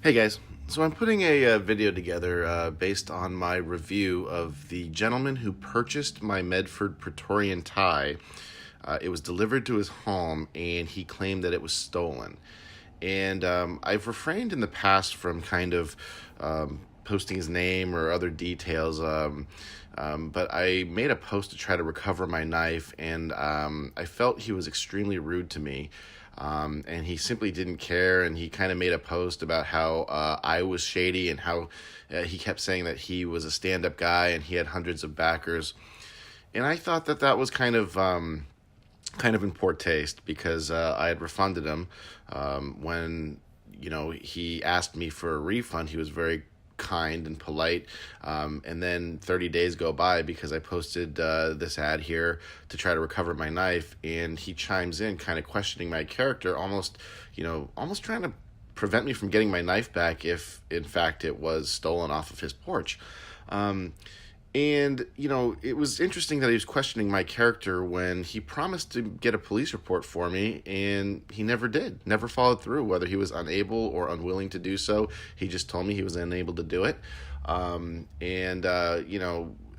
Hey guys, so I'm putting a video together based on my review of the gentleman who purchased my Medford Praetorian tie. It was delivered to his home and he claimed that it was stolen. And I've refrained in the past from kind of posting his name or other details, but I made a post to try to recover my knife, and I felt he was extremely rude to me. And he simply didn't care, and he kind of made a post about how I was shady and how he kept saying that he was a stand-up guy and he had hundreds of backers. And I thought that that was kind of in poor taste because I had refunded him when he asked me for a refund. He was very kind and polite, and then 30 days go by because I posted this ad here to try to recover my knife, and he chimes in kind of questioning my character, almost trying to prevent me from getting my knife back if in fact it was stolen off of his porch. And, it was interesting that he was questioning my character when he promised to get a police report for me, and he never did, never followed through, whether he was unable or unwilling to do so. He just told me he was unable to do it.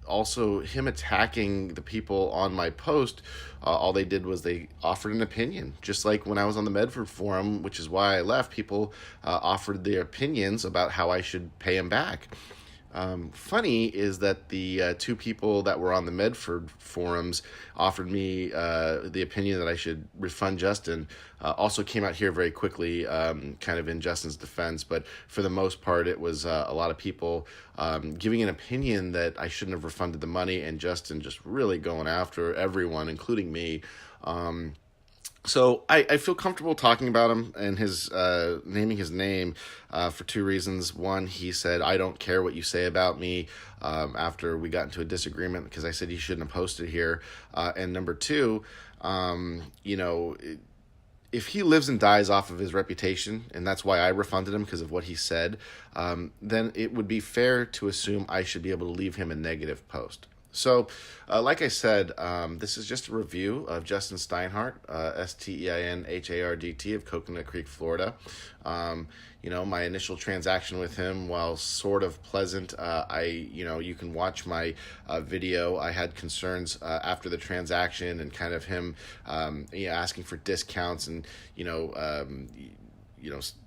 Also him attacking the people on my post, all they did was they offered an opinion. Just like when I was on the Medford forum, which is why I left, people offered their opinions about how I should pay him back. Funny is that the two people that were on the Medford forums offered me the opinion that I should refund Justin. Also came out here very quickly, kind of in Justin's defense, but for the most part, it was a lot of people giving an opinion that I shouldn't have refunded the money, and Justin just really going after everyone, including me. So I feel comfortable talking about him and his naming his name for two reasons. One, he said, "I don't care what you say about me," after we got into a disagreement because I said he shouldn't have posted here. And number two, if he lives and dies off of his reputation, and that's why I refunded him because of what he said, then it would be fair to assume I should be able to leave him a negative post. So, like I said, this is just a review of Justin Steinhardt, Steinhardt of Coconut Creek, Florida. My initial transaction with him, while sort of pleasant, you can watch my video. I had concerns after the transaction and kind of him, asking for discounts and,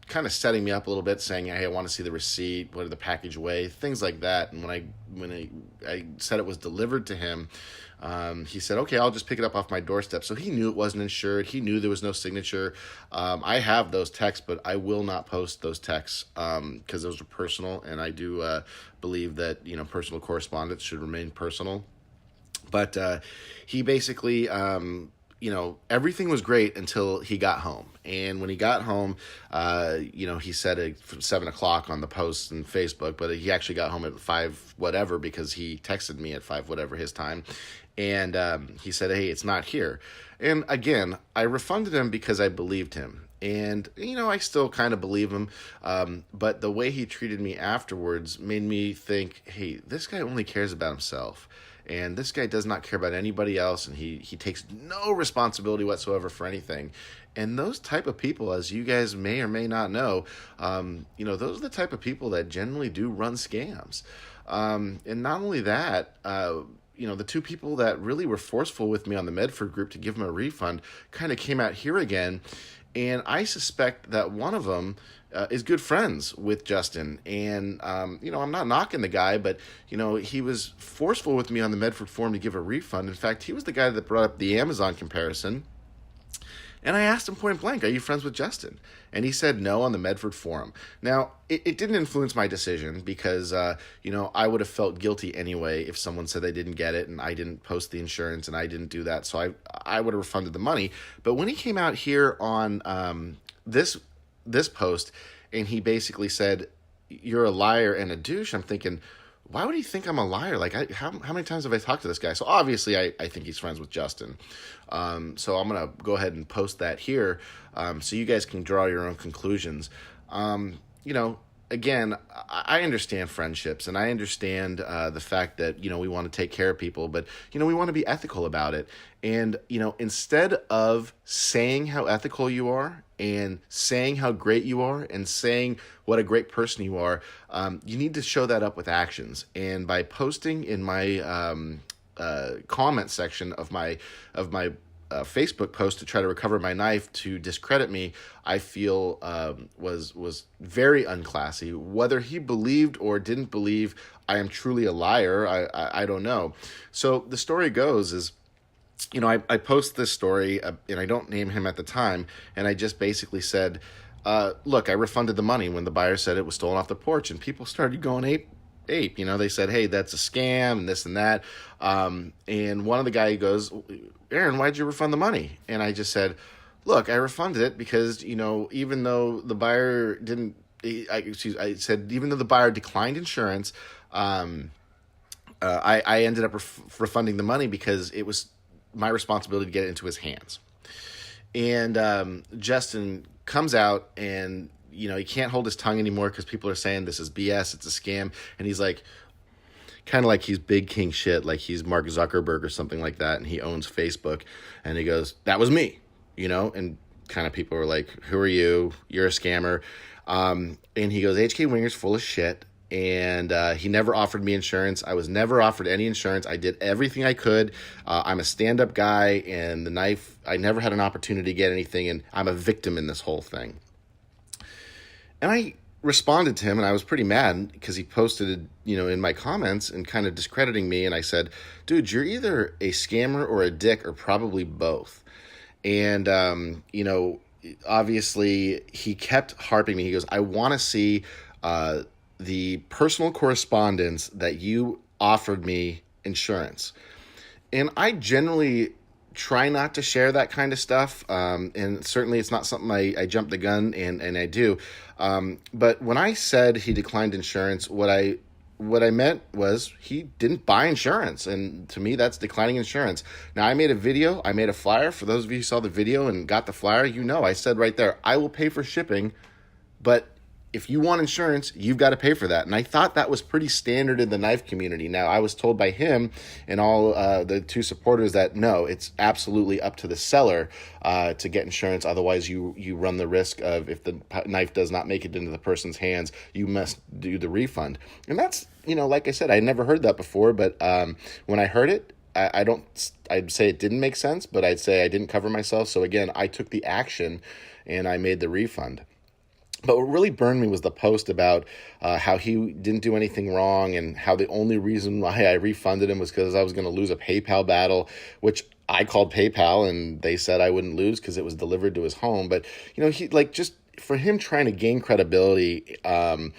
kind of setting me up a little bit, saying, "Hey, I want to see the receipt. What did the package weigh?" Things like that. And when I said it was delivered to him, he said, "Okay, I'll just pick it up off my doorstep." So he knew it wasn't insured. He knew there was no signature. I have those texts, but I will not post those texts because those are personal, and I do believe that personal correspondence should remain personal. But he basically. Everything was great until he got home. And when he got home, he said it from 7 o'clock on the post and Facebook, but he actually got home at 5 whatever because he texted me at 5 whatever his time. And he said, "Hey, it's not here." And again, I refunded him because I believed him. And, I still kind of believe him. But the way he treated me afterwards made me think, hey, this guy only cares about himself. And this guy does not care about anybody else, and he takes no responsibility whatsoever for anything. And those type of people, as you guys may or may not know, those are the type of people that generally do run scams. And not only that, the two people that really were forceful with me on the Medford group to give him a refund kind of came out here again. And I suspect that one of them is good friends with Justin. And, I'm not knocking the guy, but, he was forceful with me on the Medford forum to give a refund. In fact, he was the guy that brought up the Amazon comparison. And I asked him point blank, "Are you friends with Justin?" And he said no on the Medford forum. Now, it didn't influence my decision because, I would have felt guilty anyway if someone said they didn't get it and I didn't post the insurance and I didn't do that. So I would have refunded the money. But when he came out here on this post and he basically said, "You're a liar and a douche," I'm thinking, why would he think I'm a liar? Like, how many times have I talked to this guy? So obviously, I think he's friends with Justin. So I'm going to go ahead and post that here so you guys can draw your own conclusions. Again, I understand friendships, and I understand the fact that, we want to take care of people, but, we want to be ethical about it. And, instead of saying how ethical you are and saying how great you are and saying what a great person you are, you need to show that up with actions. And by posting in my comment section of my Facebook post to try to recover my knife to discredit me, I feel was very unclassy. Whether he believed or didn't believe I am truly a liar, I don't know. So the story goes is, I post this story, and I don't name him at the time, and I just basically said, look, I refunded the money when the buyer said it was stolen off the porch, and people started going ape. They said, hey, that's a scam and this and that. And one of the guy goes, Aaron, why'd you refund the money? And I just said, look, I refunded it because, even though the buyer didn't, I said, even though the buyer declined insurance, I ended up refunding the money because it was my responsibility to get it into his hands. And Justin comes out and, he can't hold his tongue anymore because people are saying this is BS, it's a scam. And he's like, kind of like he's big king shit, like he's Mark Zuckerberg or something like that, and he owns Facebook. And he goes, that was me, and kind of people are like, who are you? You're a scammer. And he goes, HK Winger's full of shit. And he never offered me insurance. I was never offered any insurance. I did everything I could. I'm a stand-up guy, and the knife, I never had an opportunity to get anything, and I'm a victim in this whole thing. And I responded to him, and I was pretty mad because he posted, in my comments and kind of discrediting me. And I said, dude, you're either a scammer or a dick, or probably both. And, obviously he kept harping me. He goes, I want to see the personal correspondence that you offered me insurance. And I generally try not to share that kind of stuff. And certainly it's not something I jump the gun and I do. But when I said he declined insurance, what I meant was he didn't buy insurance. And to me, that's declining insurance. Now, I made a video. I made a flyer. For those of you who saw the video and got the flyer, I said right there, I will pay for shipping, but if you want insurance, you've got to pay for that. And I thought that was pretty standard in the knife community. Now, I was told by him and all the two supporters that no, it's absolutely up to the seller to get insurance. Otherwise, you run the risk of, if the knife does not make it into the person's hands, you must do the refund. And that's, like I said, I never heard that before. But when I heard it, I'd say it didn't make sense, but I'd say I didn't cover myself. So again, I took the action and I made the refund. But what really burned me was the post about how he didn't do anything wrong, and how the only reason why I refunded him was because I was going to lose a PayPal battle, which I called PayPal, and they said I wouldn't lose because it was delivered to his home. But, he just for him trying to gain credibility and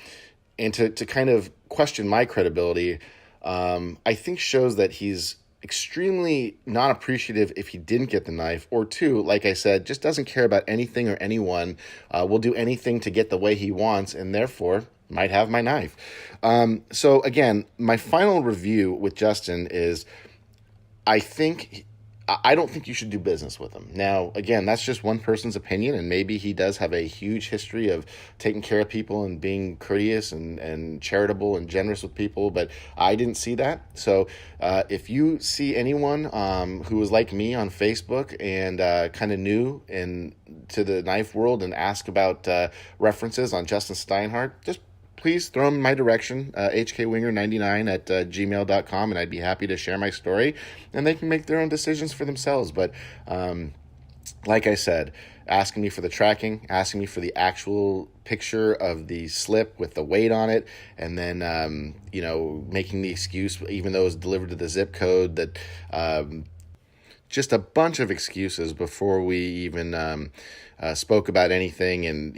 to kind of question my credibility, I think shows that he's extremely not appreciative if he didn't get the knife, or two, like I said, just doesn't care about anything or anyone, will do anything to get the way he wants, and therefore might have my knife. So again, my final review with Justin is, I don't think you should do business with him. Now, again, that's just one person's opinion, and maybe he does have a huge history of taking care of people and being courteous and charitable and generous with people, but I didn't see that. So if you see anyone who is like me on Facebook and kind of new to the knife world and ask about references on Justin Steinhardt, just please throw them in my direction, hkwinger99 at gmail.com, and I'd be happy to share my story, and they can make their own decisions for themselves. But like I said, asking me for the tracking, asking me for the actual picture of the slip with the weight on it, and then, making the excuse, even though it was delivered to the zip code, that just a bunch of excuses before we even spoke about anything. And,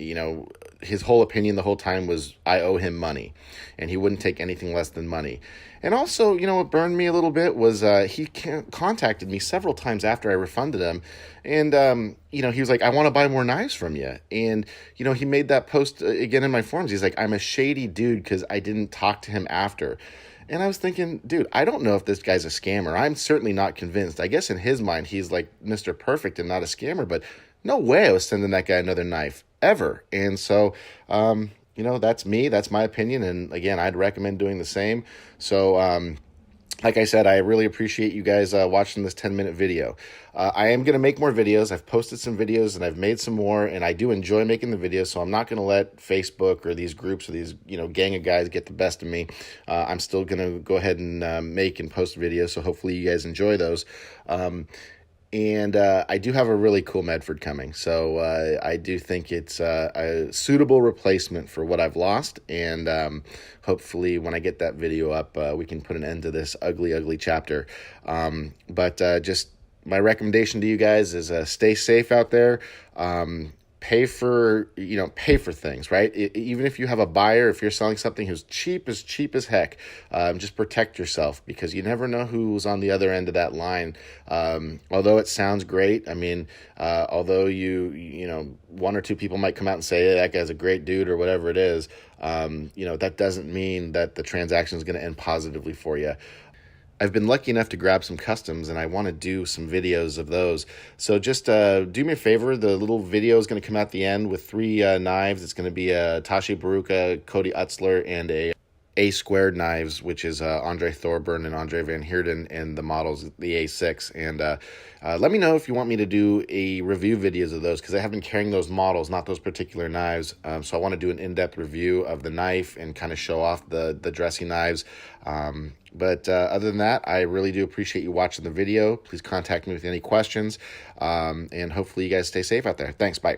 his whole opinion the whole time was I owe him money, and he wouldn't take anything less than money. And also, what burned me a little bit was he contacted me several times after I refunded him. And, he was like, I want to buy more knives from you. And, he made that post again in my forums. He's like, I'm a shady dude because I didn't talk to him after. And I was thinking, dude, I don't know if this guy's a scammer. I'm certainly not convinced. I guess in his mind, he's like Mr. Perfect and not a scammer, but no way I was sending that guy another knife ever. And so, that's me. That's my opinion. And again, I'd recommend doing the same. So, like I said, I really appreciate you guys watching this 10-minute video. I am going to make more videos. I've posted some videos and I've made some more, and I do enjoy making the videos, so I'm not going to let Facebook or these groups or these gang of guys get the best of me. I'm still going to go ahead and make and post videos, so hopefully you guys enjoy those. And I do have a really cool Medford coming, so I do think it's a suitable replacement for what I've lost, and hopefully when I get that video up, we can put an end to this ugly, ugly chapter. But just my recommendation to you guys is stay safe out there. Pay for things, right? Even if you have a buyer, if you're selling something who's cheap as heck, just protect yourself, because you never know who's on the other end of that line. Although it sounds great, I mean, although one or two people might come out and say, hey, that guy's a great dude or whatever it is, that doesn't mean that the transaction is going to end positively for you. I've been lucky enough to grab some customs, and I want to do some videos of those. So just do me a favor. The little video is going to come out at the end with 3 knives. It's going to be a Tashi Baruka, Cody Utzler, and a squared knives, which is Andre Thorburn and Andre Van Heerden, and the models, the A6. And let me know if you want me to do a review videos of those, because I have been carrying those models, not those particular knives. So I want to do an in-depth review of the knife and kind of show off the dressing knives. But other than that, I really do appreciate you watching the video. Please contact me with any questions, and hopefully you guys stay safe out there. Thanks. Bye.